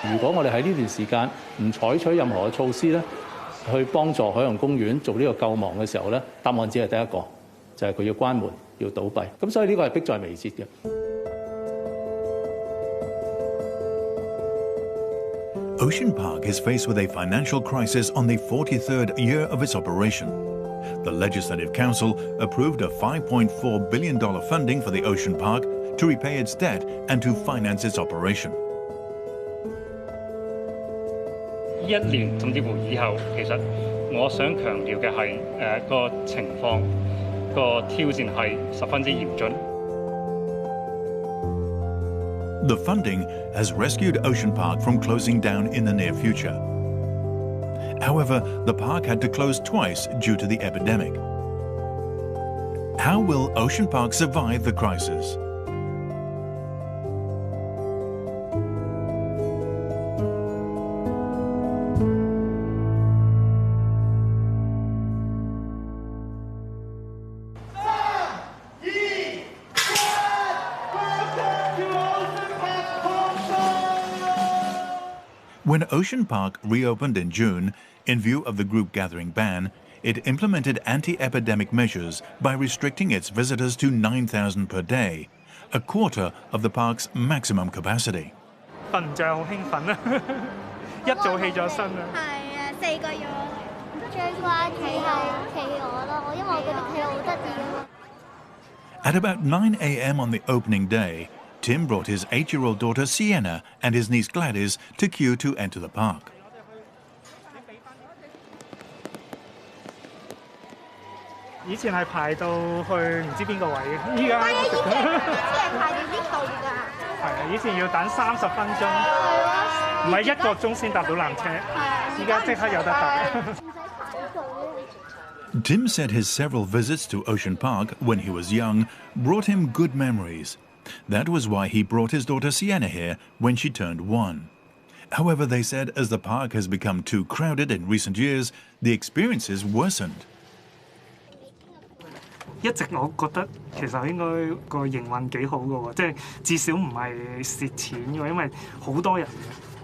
如果我哋喺呢段時間唔採取任何嘅措施咧，去幫助海洋公園做呢個救亡嘅時候咧，答案只係得一個，就係佢要關門、要倒閉。咁所以呢個係迫在眉睫嘅。Ocean Park is faced with a financial crisis on the 43rd year of its operation. The Legislative Council approved a $5.4 billion funding for the Ocean Park to repay its debt and to finance its operation. 一年甚至乎以後，其實我想強調嘅係個情況個挑戰係十分之嚴峻。The funding has rescued Ocean Park from closing down in the near future. However, the park had to close twice due to the epidemic. How will Ocean Park survive the crisis? When Ocean Park reopened in June, in view of the group gathering ban, it implemented anti-epidemic measures by restricting its visitors to 9,000 per day, a quarter of the park's maximum capacity. 瞓唔着好興奮啊！一早起咗身啊！係啊，4個月。最掛住係企鵝咯，因為我覺得企鵝好得意啊嘛。At about 9 a.m. on the opening day, Tim brought his 8-year-old daughter Sienna and his niece Gladys to queue to enter the park. 以前係排到去唔知邊個位嘅，依家以前係排到呢度㗎。係啊，以前要等30分鐘，唔係1個鐘先搭到纜車，依家即刻有得搭。Tim said his several visits to Ocean Park when he was young brought him good memories. That was why he brought his daughter Sienna here when she turned 1. However, they said as the park has become too crowded in recent years, the experiences worsened. 一直我覺得其實應該個營運幾好嘅喎，即係至少唔係蝕錢嘅，因為好多人嘅。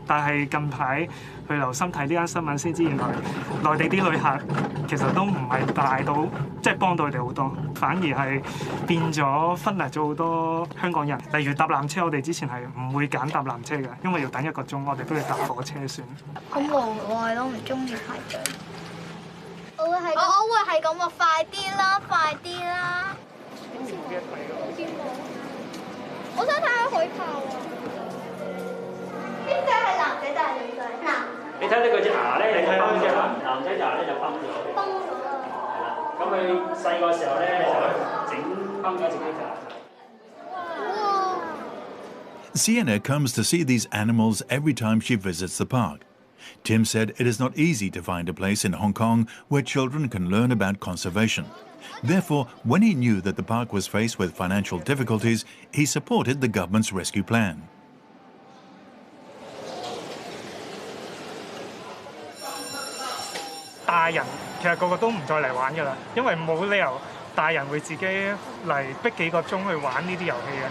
但係近排去留心睇呢間新聞先知，原來內地啲旅客其實都唔係大到即係幫到佢哋好多，反而係變咗忽略咗好多香港人。例如搭纜車，我哋之前係唔會揀搭纜車嘅，因為要等1個鐘，我哋都要搭火車算。好無愛咯，唔中意排隊。我會係咁話，快啲啦，快啲啦！我想睇下海豹啊！邊隻係男仔定係女仔？男。你睇呢佢隻牙咧，你睇翻隻男仔牙咧就崩咗。崩咗啦！係啦，咁佢細個時候咧就整崩咗自己隻牙。哇！ Sienna comes to see these animals every time she visits the park. Tim said it is not easy to find a place in Hong Kong where children can learn about conservation. Therefore, when he knew that the park was faced with financial difficulties, he supported the government's rescue plan. 大人其實個個都唔再嚟玩㗎啦，因為冇理由大人會自己嚟逼幾個鐘去玩呢啲遊戲嘅。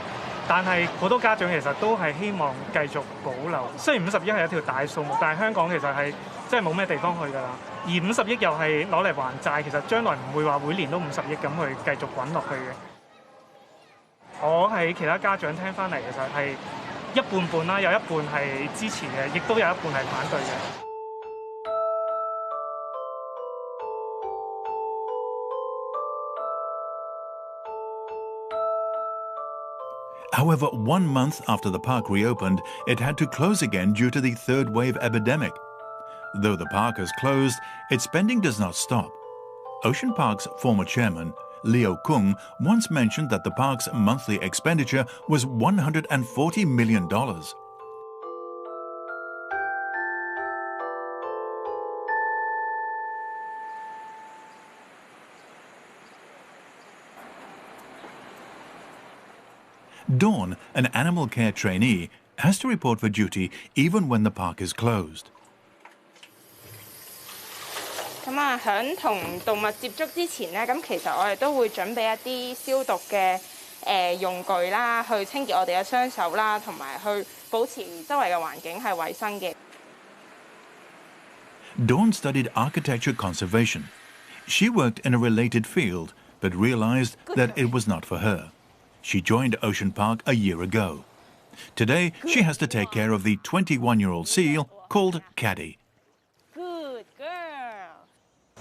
但係好多家長其實都係希望繼續保留。雖然50億係一條大數目，但係香港其實係真係冇咩地方去㗎啦。而50億又係攞嚟還債，其實將來唔會話每年都50億咁去繼續滾落去嘅。我喺其他家長聽翻嚟，其實係一半半啦，有一半係支持嘅，亦都有一半係反對嘅。However, 1 month after the park reopened, it had to close again due to the third wave epidemic. Though the park has closed, its spending does not stop. Ocean Park's former chairman, Leo Kung, once mentioned that the park's monthly expenditure was $140 million. Dawn, an animal care trainee, has to report for duty even when the park is closed. 咁啊，響同動物接觸之前咧，咁其實我哋都會準備一啲消毒嘅用具啦，去清潔我哋嘅雙手啦，同埋去保持周圍嘅環境係衛生嘅。Dawn studied architecture conservation. She worked in a related field, but realized that it was not for her. She joined Ocean Park a year ago. Today, she has to take care of the 21-year-old seal called Caddy. Good girl。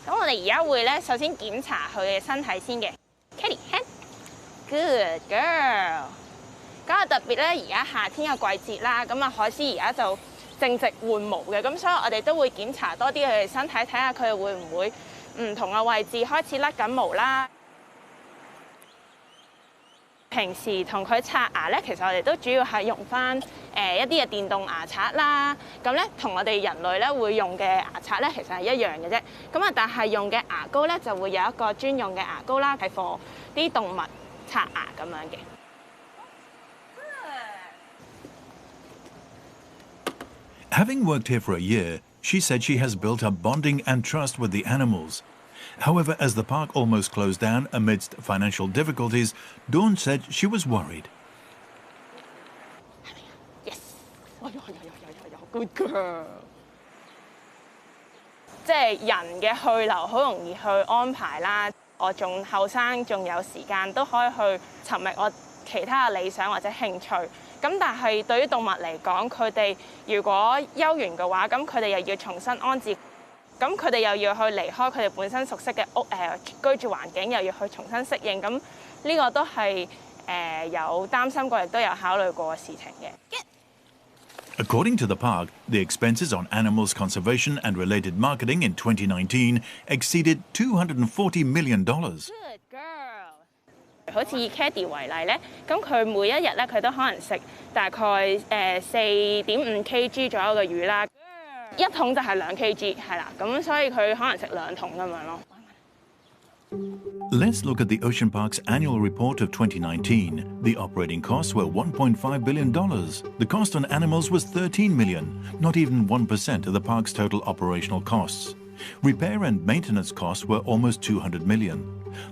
咁我哋而家會咧，首先檢查佢嘅身體先嘅。Caddy head。Good girl。咁啊特別咧，而家夏天嘅季節啦，咁啊海獅而家就正值換毛嘅，咁所以我哋都會檢查多啲佢哋身體，睇下佢哋會唔會唔同嘅位置開始甩緊毛啦。平時同佢刷牙咧，其實我哋都主要係用翻一啲嘅電動牙刷啦。咁咧同我哋人類咧會用嘅牙刷咧，其實係一樣嘅啫。咁啊，但係用嘅牙膏咧就會有一個專用嘅牙膏啦，係幫啲動物刷牙咁樣嘅。Having worked here for a year, she said she has built up bonding and trust with the animals. However, as the park almost closed down amidst financial difficulties, Dawn said she was worried. Yes. Good girl. 即係人嘅去留好容易去安排啦。我仲後生，仲有時間都可以去尋覓我其他嘅理想或者興趣。咁但係對於動物嚟講，佢哋如果休完嘅話，咁佢哋又要重新安置。咁佢哋又要去離開佢哋本身熟悉嘅居住環境，又要去重新適應。咁呢個都係有擔心過，亦都有考慮過嘅事情嘅。According to the park, the expenses on animals conservation and related marketing in 2019 exceeded $240 million. Good girl。好似以 Caddy 為例咧，咁佢每一日咧佢都可能食大概4.5 kg 左右嘅魚啦。一桶就係2 kg， 係啦，咁所以佢可能食2桶咁樣咯。Let's look at the Ocean Park's annual report of 2019. The operating costs were $1.5 billion. The cost on animals was $13 million, not even 1% of the park's total operational costs. Repair and maintenance costs were almost $200 million.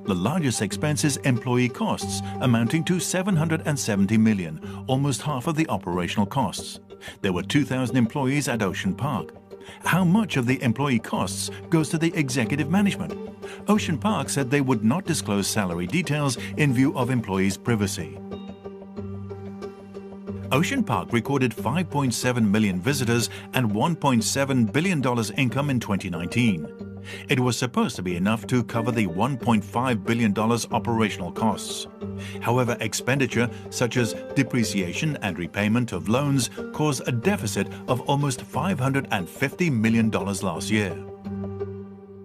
The largest expense is employee costs, amounting to $770 million, almost half of the operational costs. There were 2,000 employees at Ocean Park. How much of the employee costs goes to the executive management? Ocean Park said they would not disclose salary details in view of employees' privacy. Ocean Park recorded 5.7 million visitors and $1.7 billion income in 2019. It was supposed to be enough to cover the $1.5 billion operational costs. However, expenditure such as depreciation and repayment of loans caused a deficit of almost $550 million last year.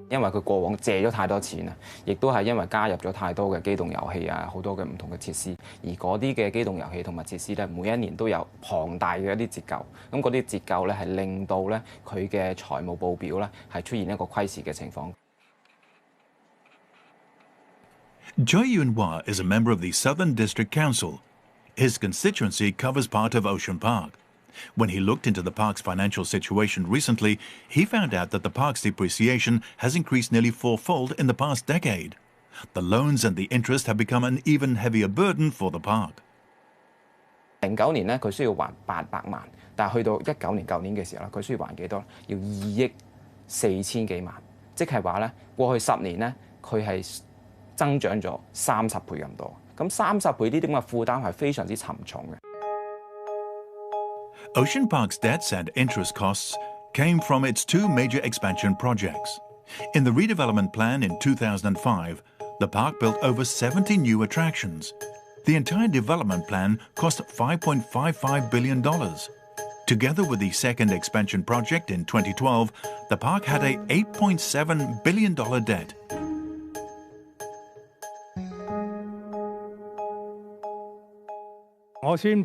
因為佢過往借咗太多錢啊，亦都係因為加入咗太多嘅機動遊戲啊，好多嘅唔同嘅設施，而嗰啲嘅機動遊戲同埋設施咧，每一年都有龐大嘅一啲折舊，咁嗰啲折舊咧係令到咧佢嘅財務報表咧係出現一個虧蝕嘅情況。Choi Yun-hwa is a member of the Southern District Council. His constituency covers part of Ocean Park. When he looked into the park's financial situation recently, he found out that the park's depreciation has increased nearly fourfold in the past decade. The loans and the interest have become an even heavier burden for the park. 09年咧，佢需要還800萬，但係去到19年舊年嘅時候咧，佢需要還幾多？要2億4千幾萬，即係話咧，過去10年咧，佢係增長咗30倍咁多。咁30倍呢啲咁嘅負擔係非常之沉重嘅。Ocean Park's debts and interest costs came from its 2 major expansion projects. In the redevelopment plan in 2005, the park built over 70 new attractions. The entire development plan cost $5.55 billion. Together with the second expansion project in 2012, the park had a $8.7 billion debt. Of the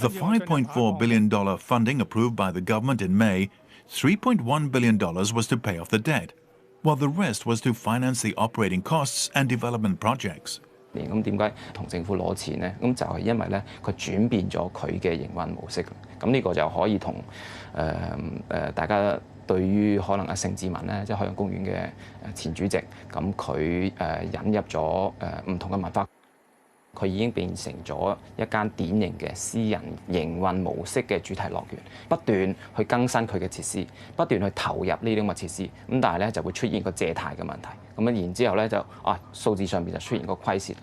$5.4 billion funding approved by the government in May, $3.1 billion was to pay off the debt, while the rest was to finance the operating costs and development projects. 咁點解同政府攞錢呢？咁就係因為咧，佢轉變咗佢嘅營運模式。咁呢個就可以同大家對於可能盛智文咧，即係海洋公園嘅前主席，咁佢引入咗唔同嘅文化。佢已經變成咗一間典型嘅私人營運模式嘅主題樂園，不斷去更新佢嘅設施，不斷去投入呢啲咁嘅設施。咁但係咧就會出現個借貸嘅問題。咁樣然之後咧就數字上面就出現個虧蝕。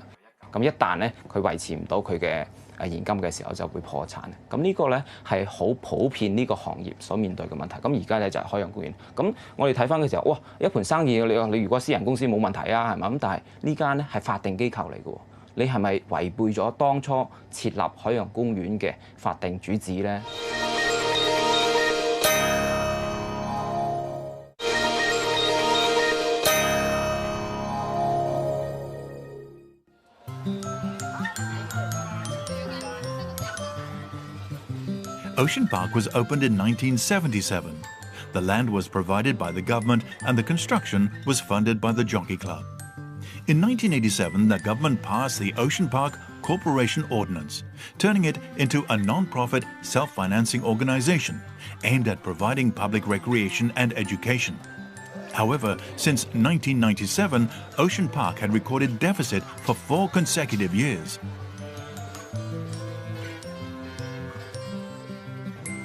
咁一旦咧佢維持唔到佢嘅現金嘅時候，就會破產。咁呢個咧係好普遍呢個行業所面對嘅問題。咁而家咧就係海洋公園。咁我哋睇翻嘅時候，哇！一盤生意你如果私人公司冇問題啊，係嘛？咁但係呢間咧係法定機構嚟嘅喎。你係咪違背咗當初設立海洋公園嘅法定主旨呢？ Ocean Park was opened in 1977. The land was provided by the government and the construction was funded by the Jockey Club. In 1987, the government passed the Ocean Park Corporation Ordinance, turning it into a non-profit, self-financing organization aimed at providing public recreation and education. However, since 1997, Ocean Park had recorded deficit for 4 consecutive years.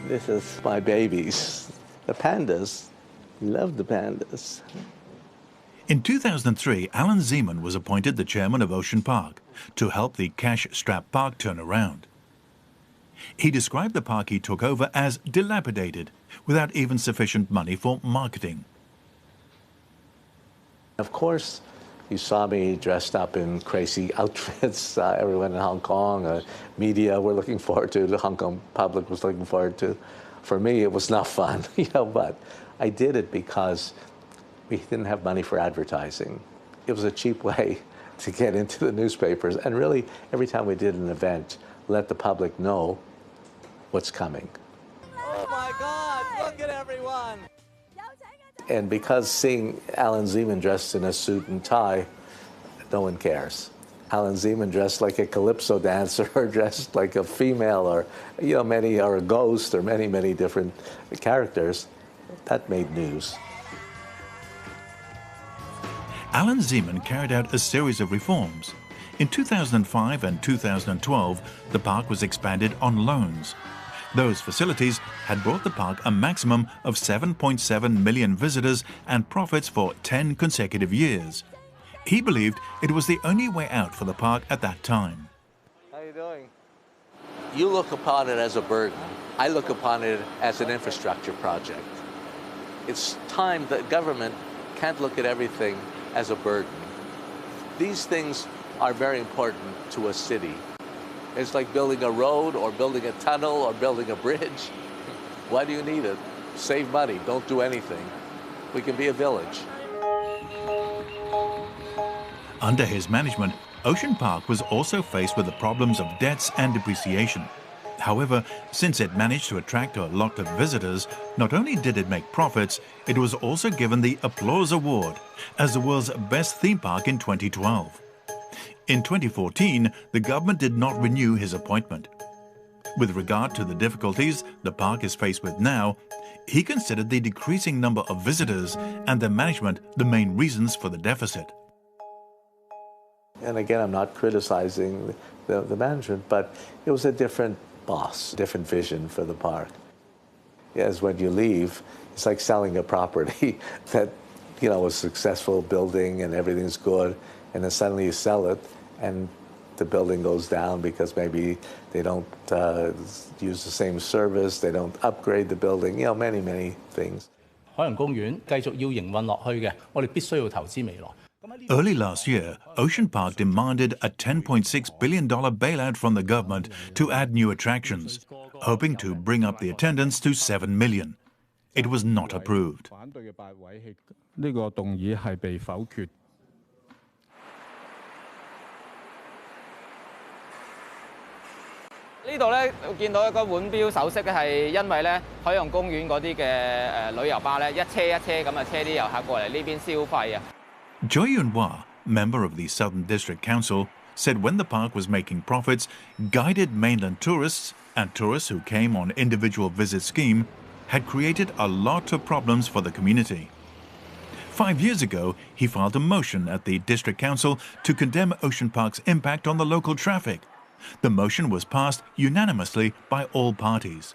This is my babies, the pandas. We love the pandas. In 2003, Alan Zeman was appointed the chairman of Ocean Park to help the cash-strapped park turn around. He described the park he took over as dilapidated, without even sufficient money for marketing. Of course, you saw me dressed up in crazy outfits. Everyone in Hong Kong, media were looking forward to, the Hong Kong public was looking forward to. For me, it was not fun, but I did it because we didn't have money for advertising. It was a cheap way to get into the newspapers. And really, every time we did an event, let the public know what's coming. Oh my God, look at everyone. And because seeing Alan Zeman dressed in a suit and tie, no one cares. Alan Zeman dressed like a calypso dancer or dressed like a female or, many are a ghost or many, many different characters, that made news. Alan Zeman carried out a series of reforms. In 2005 and 2012, the park was expanded on loans. Those facilities had brought the park a maximum of 7.7 million visitors and profits for 10 consecutive years. He believed it was the only way out for the park at that time. How are you doing? You look upon it as a burden. I look upon it as an infrastructure project. It's time that government can't look at everything as a burden. These things are very important to a city. It's like building a road or building a tunnel or building a bridge. Why do you need it? Save money, don't do anything. We can be a village. Under his management, Ocean Park was also faced with the problems of debts and depreciation. However, since it managed to attract a lot of visitors, not only did it make profits, it was also given the Applause Award as the world's best theme park in 2012. In 2014, the government did not renew his appointment. With regard to the difficulties the park is faced with now, he considered the decreasing number of visitors and their management the main reasons for the deficit. And again, I'm not criticizing the management, but it was a different boss, different vision for the park. As when you leave, it's like selling a property that, was successful building and everything's good, and then suddenly you sell it and the building goes down because maybe they don't use the same service, they don't upgrade the building, many, many things. 海洋公園繼續要營運落去嘅，我哋必須要投資未來。 Early last year, Ocean Park demanded a $10.6 billion bailout from the government to add new attractions, hoping to bring up the attendance to 7 million. It was not approved. 呢個動議係被否決。呢度咧見到一個腕錶首飾係因為咧海洋公園嗰啲嘅旅遊巴咧一車一車咁啊車啲遊客過嚟呢邊消費啊。 Joy Yun-hwa, member of the Southern District Council, said when the park was making profits, guided mainland tourists and tourists who came on individual visit scheme had created a lot of problems for the community. 5 years ago, he filed a motion at the District Council to condemn Ocean Park's impact on the local traffic. The motion was passed unanimously by all parties.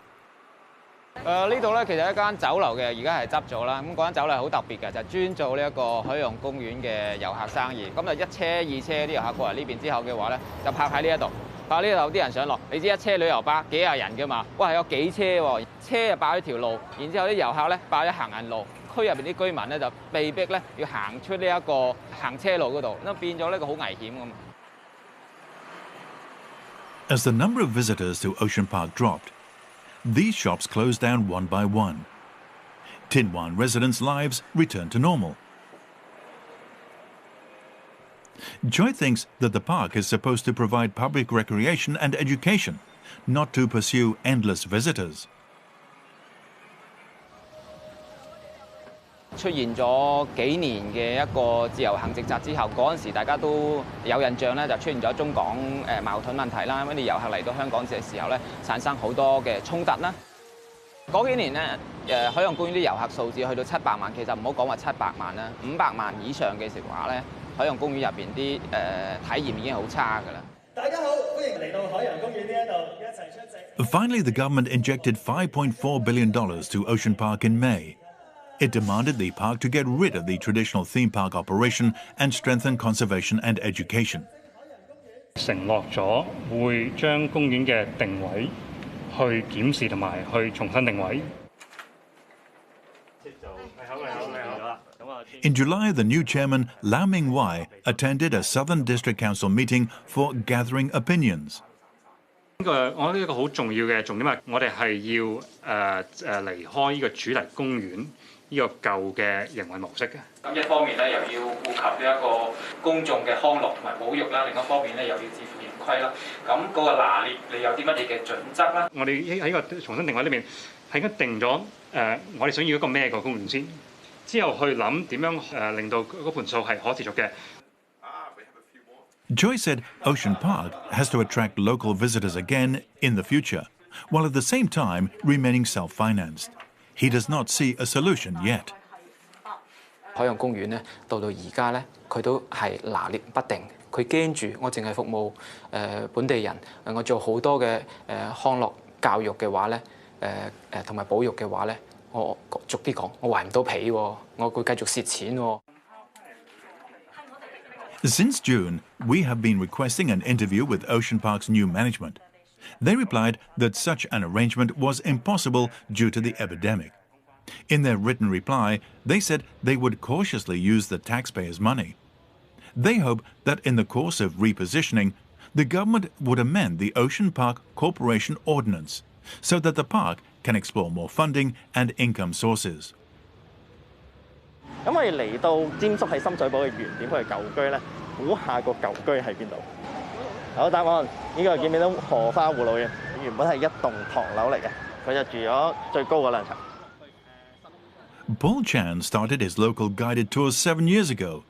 呢度咧其實係一間酒樓嘅，而家係執咗啦。咁嗰間酒樓係好特別嘅，就專做呢一個海洋公園嘅遊客生意。咁就一車二車啲遊客過嚟呢邊之後嘅話咧，就泊喺呢一度。泊呢度啲人上落，你知一車旅遊巴幾廿人㗎嘛？哇，係有幾車喎？車就霸咗條路，然之後啲遊客咧霸咗行人路。區入邊啲居民咧就被逼咧要行出呢一個行車路嗰度，咁變咗呢個好危險咁。As the number of visitors to Ocean Park dropped, these shops closed down one by one. Tin Wan residents' lives returned to normal. Joy thinks that the park is supposed to provide public recreation and education, not to pursue endless visitors. 出現咗幾年嘅一個自由行政策之後，嗰陣時大家都有印象咧，就出現咗中港矛盾問題啦。咁啲遊客嚟到香港嘅時候咧，產生好多嘅衝突啦。嗰幾年咧，海洋公園啲遊客數字去到700萬，其實唔好講話700萬啦，500萬以上嘅時話咧，海洋公園入邊啲體驗已經好差㗎啦。大家好，歡迎嚟到海洋公園呢一度一齊出席。Finally, the government injected $5.4 billion to Ocean Park in May. It demanded the park to get rid of the traditional theme park operation and strengthen conservation and education. 承諾咗會將公園嘅定位去檢視同埋去重新定位。In July, the new chairman, Lau Ming-wai, attended a Southern District Council meeting for gathering opinions. 我覺得一個好重要嘅重點係，我哋係要離開呢個主題公園呢個舊嘅營運模式嘅。咁一方面咧，又要顧及呢一個公眾嘅康樂同埋保育啦；另一方面咧，又要自負盈虧啦。咁嗰個拿捏，你有啲乜嘢嘅準則咧？我哋喺個重新定位裏面係應該定咗我哋想要一個咩個公園先，之後去諗點樣令到嗰盤數係可持續嘅。Joy said Ocean Park has to attract local visitors again in the future, while at the same time remaining self-financed. He does not see a solution yet. 海洋公園咧，到而家咧，佢都係拿捏不定。佢驚住我淨係服務本地人，我做好多嘅康樂教育嘅話咧，同埋保育嘅話咧，我逐啲講，我還唔到皮喎，我會繼續蝕錢喎。Since June, we have been requesting an interview with Ocean Park's new management. They replied that such an arrangement was impossible due to the epidemic. In their written reply, they said they would cautiously use the taxpayers' money. They hope that in the course of repositioning, the government would amend the Ocean Park Corporation Ordinance so that the park can explore more funding and income sources. 咁我哋嚟到尖叔喺深水埗嘅原點，佢係舊居咧，估下個舊居喺邊度？好，答案呢個見唔見到荷花護老院？原本係一棟唐樓嚟嘅，佢就住咗最高嗰兩層。Paul Chan started his local guided tours 7 years ago.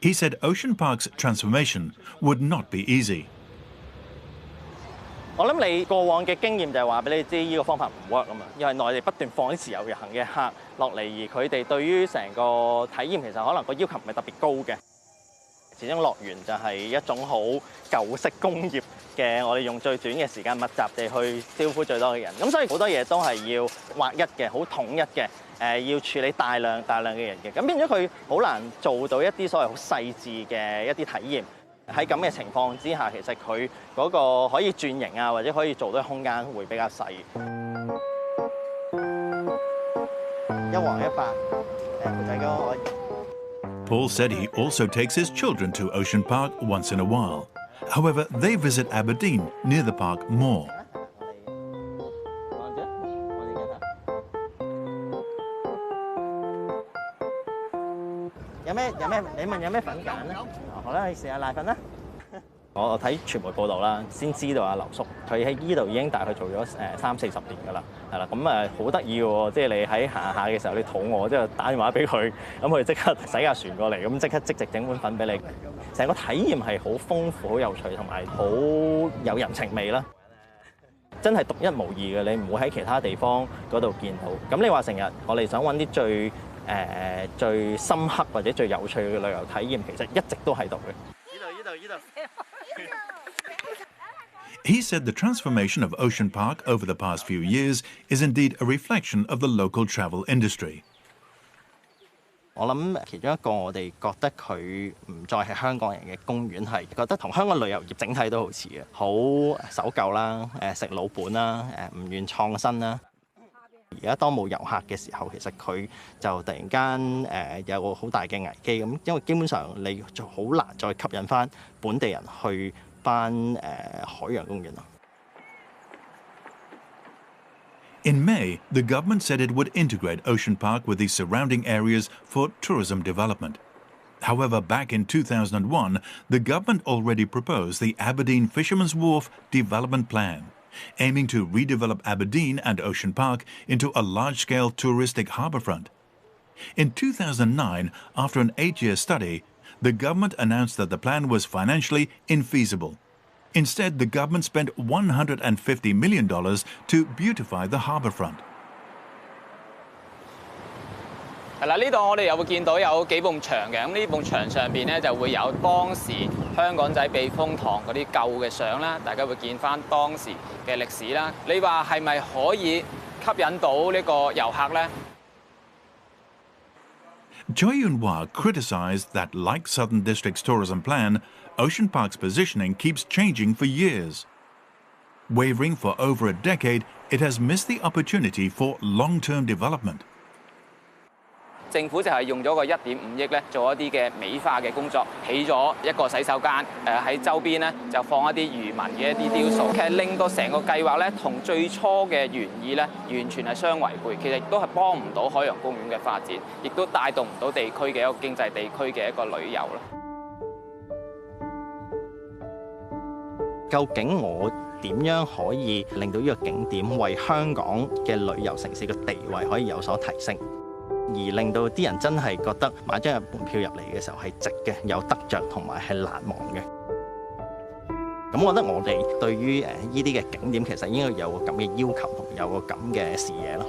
He said Ocean Park's transformation would not be easy. 我諗你過往嘅經驗就係話俾你知，呢個方法唔 work 啊嘛，因為內地不斷放啲自由行嘅客落嚟，而佢哋對於成個體驗其實可能個要求唔係特別高嘅。始終樂園就係一種好舊式工業嘅，我哋用最短嘅時間密集地去招呼最多嘅人。咁所以好多嘢都係要劃一嘅，好統一嘅。要處理大量嘅人嘅，咁變咗佢好難做到一啲所謂好細緻嘅一啲體驗。喺咁嘅情況之下，其實佢嗰個可以轉型啊，或者可以做到嘅空間會比較細。一黃一白，胡仔哥。Paul said he also takes his children to Ocean Park once in a while. However, they visit Aberdeen near the park more. 你問有咩粉揀咧？好啦，你試下奶粉啦。我睇傳媒報道啦，先知道阿劉叔佢喺依度已經大概做咗30-40年㗎啦，係啦，咁好得意喎！即係你喺行下嘅時候，你肚餓，即係打電話俾佢，咁佢即刻洗架船過嚟，咁即刻即席整碗粉俾你。成個體驗係好豐富、好有趣，同埋好有人情味啦。真係獨一無二嘅，你唔會喺其他地方嗰度見到。咁你話成日我哋想揾啲最深刻或者最有趣嘅旅遊體驗，其實一直都喺度嘅。呢度。He said the transformation of Ocean Park over the past few years is indeed a reflection of the local travel industry. 我諗其中一個我哋覺得佢唔再係香港人嘅公園，係覺得同香港旅遊業整體都好似嘅，好守舊啦，食老本啦，唔願創新啦。而家當冇遊客嘅時候，其實佢就突然間有個好大嘅危機咁，因為基本上你就好難再吸引翻本地人去翻海洋公園咯。In May, the government said it would integrate Ocean Park with the surrounding areas for tourism development. However, back in 2001, the government already proposed the Aberdeen Fisherman's Wharf Development Plan, aiming to redevelop Aberdeen and Ocean Park into a large-scale touristic harbourfront. In 2009, after an 8-year study, the government announced that the plan was financially infeasible. Instead, the government spent $150 million to beautify the harbourfront. 係啦，呢度我哋又會見到有幾埲牆嘅，咁呢埲牆上邊咧就會有當時香港仔避風塘嗰啲舊嘅相啦，大家會見翻當時嘅歷史啦。你話係咪可以吸引到呢個遊客咧？ Choi Yun-hwa criticized that, like Southern District's tourism plan, Ocean Park's positioning keeps changing for years. Wavering for over a decade, it has missed the opportunity for long-term development. 政府就係用咗個1.5億咧，做一啲嘅美化嘅工作，起咗一個洗手間，喺周邊咧就放一啲漁民嘅一啲雕塑，其實令到成個計劃咧同最初嘅原意咧完全係相違背，其實亦都係幫唔到海洋公園嘅發展，亦都帶動唔到地區嘅一個經濟地區嘅一個旅遊啦。究竟我點樣可以令到呢個景點為香港嘅旅遊城市嘅地位可以有所提升？ 而令到啲人真係覺得買張門票入嚟嘅時候係值嘅，有得着同埋係難忘嘅。咁我覺得我哋對於呢啲嘅景點其實應該有個咁嘅要求同有個咁嘅視野咯。